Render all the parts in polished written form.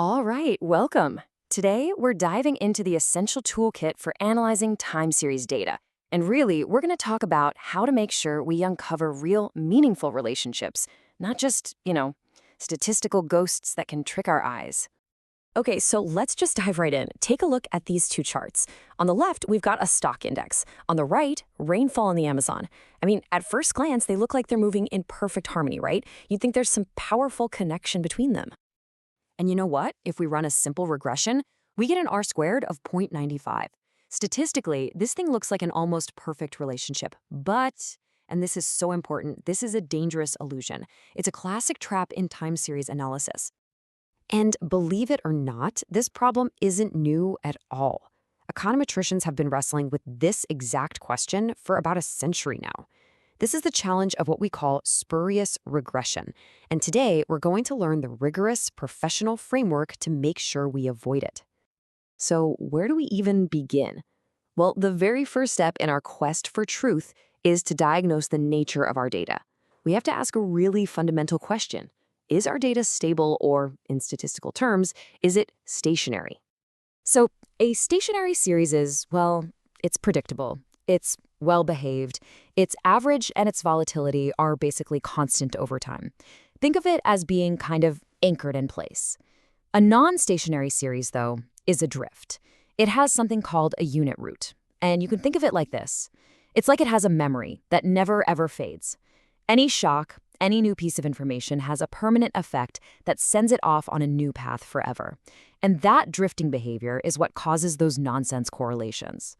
All right, welcome. Today, we're diving into the essential toolkit for analyzing time series data. And really, we're going to talk about how to make sure we uncover real, meaningful relationships, not just, statistical ghosts that can trick our eyes. Okay, so let's just dive right in. Take a look at these two charts. On the left, we've got a stock index. On the right, rainfall in the Amazon. I mean, at first glance, they look like they're moving in perfect harmony, right? You'd think there's some powerful connection between them. And you know what? If we run a simple regression, we get an R-squared of 0.95. Statistically, this thing looks like an almost perfect relationship. But, and this is so important, this is a dangerous illusion. It's a classic trap in time series analysis. And believe it or not, this problem isn't new at all. Econometricians have been wrestling with this exact question for about a century now. This is the challenge of what we call spurious regression. And today, we're going to learn the rigorous professional framework to make sure we avoid it. So where do we even begin? Well, the very first step in our quest for truth is to diagnose the nature of our data. We have to ask a really fundamental question. Is our data stable or, in statistical terms, is it stationary? So a stationary series is, well, it's predictable. It's well-behaved. Its average and its volatility are basically constant over time. Think of it as being kind of anchored in place. A non-stationary series, though, is adrift. It has something called a unit root. And you can think of it like this. It's like it has a memory that never, ever fades. Any shock, any new piece of information has a permanent effect that sends it off on a new path forever. And that drifting behavior is what causes those nonsense correlations.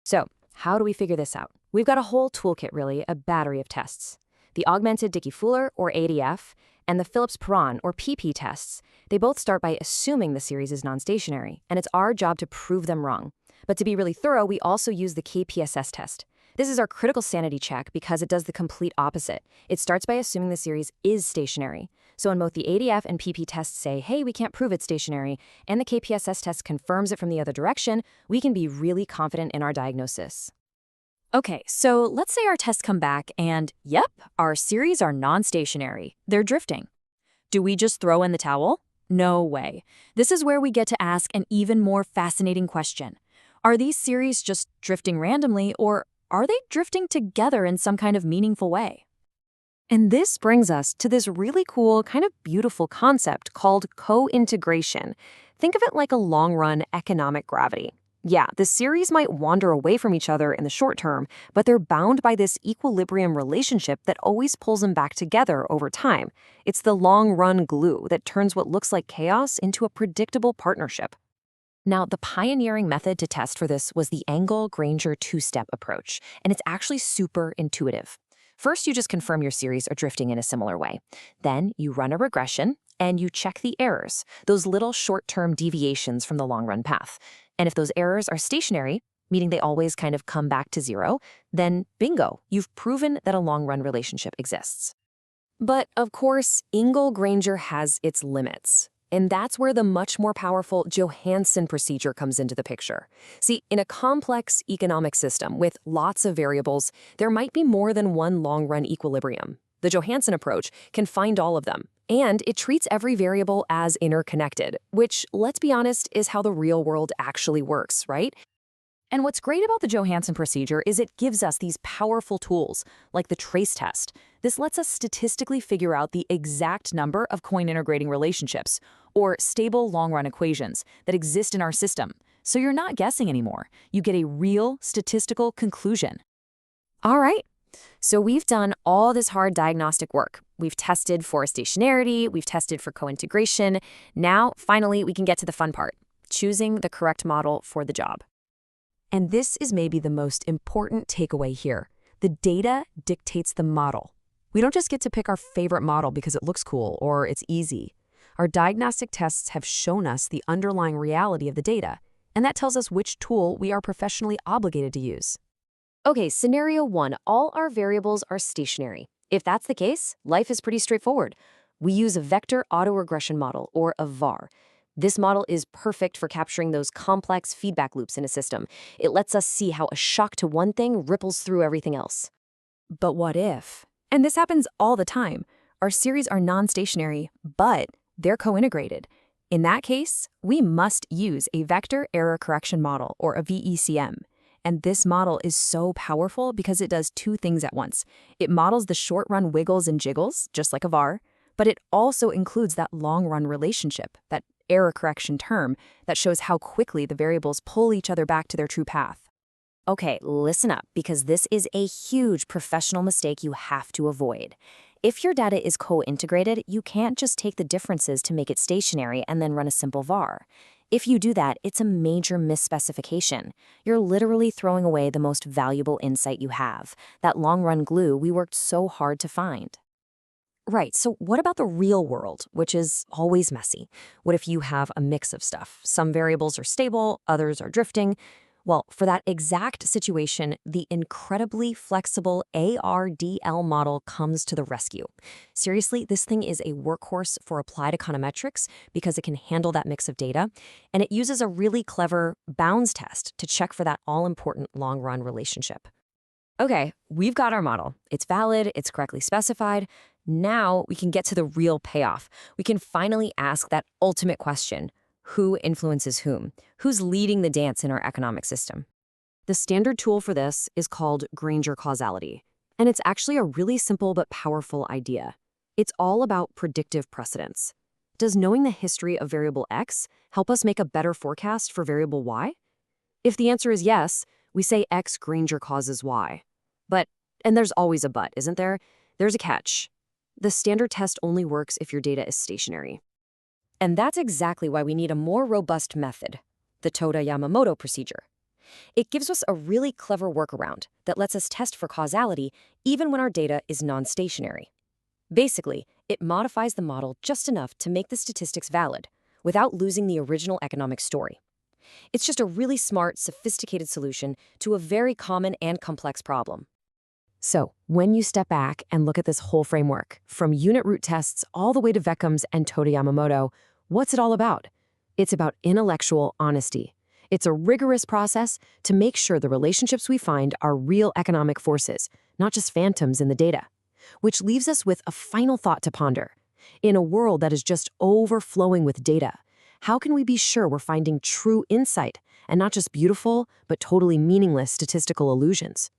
So, how do we figure this out? We've got a whole toolkit, really, a battery of tests. The augmented Dickey-Fuller, or ADF, and the Phillips-Perron, or PP tests, they both start by assuming the series is non-stationary, and it's our job to prove them wrong. But to be really thorough, we also use the KPSS test. This is our critical sanity check because it does the complete opposite. It starts by assuming the series is stationary. So when both the ADF and PP tests say, hey, we can't prove it's stationary, and the KPSS test confirms it from the other direction, we can be really confident in our diagnosis. Okay, so let's say our tests come back and, yep, our series are non-stationary. They're drifting. Do we just throw in the towel? No way. This is where we get to ask an even more fascinating question. Are these series just drifting randomly, or are they drifting together in some kind of meaningful way? And this brings us to this really cool, kind of beautiful concept called cointegration. Think of it like a long-run economic gravity. Yeah, the series might wander away from each other in the short term, but they're bound by this equilibrium relationship that always pulls them back together over time. It's the long-run glue that turns what looks like chaos into a predictable partnership. Now, the pioneering method to test for this was the Engel-Granger two-step approach, and it's actually super intuitive. First, you just confirm your series are drifting in a similar way. Then, you run a regression, and you check the errors, those little short-term deviations from the long-run path. And if those errors are stationary, meaning they always kind of come back to zero, then bingo, you've proven that a long-run relationship exists. But, of course, Engel-Granger has its limits. And that's where the much more powerful Johansen procedure comes into the picture. See, in a complex economic system with lots of variables, there might be more than one long-run equilibrium. The Johansen approach can find all of them, and it treats every variable as interconnected, which, let's be honest, is how the real world actually works, right? And what's great about the Johansen procedure is it gives us these powerful tools, like the trace test. This lets us statistically figure out the exact number of coin-integrating relationships, or stable long-run equations, that exist in our system. So you're not guessing anymore. You get a real statistical conclusion. All right, so we've done all this hard diagnostic work. We've tested for stationarity, we've tested for cointegration. Now, finally, we can get to the fun part, choosing the correct model for the job. And this is maybe the most important takeaway here. The data dictates the model. We don't just get to pick our favorite model because it looks cool or it's easy. Our diagnostic tests have shown us the underlying reality of the data, and that tells us which tool we are professionally obligated to use. Okay, scenario 1, all our variables are stationary. If that's the case, life is pretty straightforward. We use a vector autoregression model, or a VAR. This model is perfect for capturing those complex feedback loops in a system. It lets us see how a shock to one thing ripples through everything else. But what if? And this happens all the time. Our series are non-stationary, but they're co-integrated. In that case, we must use a vector error correction model, or a VECM. And this model is so powerful because it does two things at once. It models the short-run wiggles and jiggles, just like a VAR, but it also includes that long-run relationship, that error correction term, that shows how quickly the variables pull each other back to their true path. Okay, listen up, because this is a huge professional mistake you have to avoid. If your data is co-integrated, you can't just take the differences to make it stationary and then run a simple VAR. If you do that, it's a major misspecification. You're literally throwing away the most valuable insight you have, that long-run glue we worked so hard to find. Right, so what about the real world, which is always messy? What if you have a mix of stuff? Some variables are stable, others are drifting. Well, for that exact situation, the incredibly flexible ARDL model comes to the rescue. Seriously, this thing is a workhorse for applied econometrics because it can handle that mix of data, and it uses a really clever bounds test to check for that all-important long-run relationship. Okay, we've got our model. It's valid, it's correctly specified. Now we can get to the real payoff. We can finally ask that ultimate question: who influences whom? Who's leading the dance in our economic system? The standard tool for this is called Granger causality, and it's actually a really simple but powerful idea. It's all about predictive precedence. Does knowing the history of variable X help us make a better forecast for variable Y? If the answer is yes, we say X Granger causes Y. But, and there's always a but, isn't there? There's a catch. The standard test only works if your data is stationary. And that's exactly why we need a more robust method, the Toda-Yamamoto procedure. It gives us a really clever workaround that lets us test for causality even when our data is non-stationary. Basically, it modifies the model just enough to make the statistics valid without losing the original economic story. It's just a really smart, sophisticated solution to a very common and complex problem. So, when you step back and look at this whole framework, from unit root tests all the way to Vekums and Toda-Yamamoto, what's it all about? It's about intellectual honesty. It's a rigorous process to make sure the relationships we find are real economic forces, not just phantoms in the data. Which leaves us with a final thought to ponder. In a world that is just overflowing with data, how can we be sure we're finding true insight and not just beautiful but totally meaningless statistical illusions?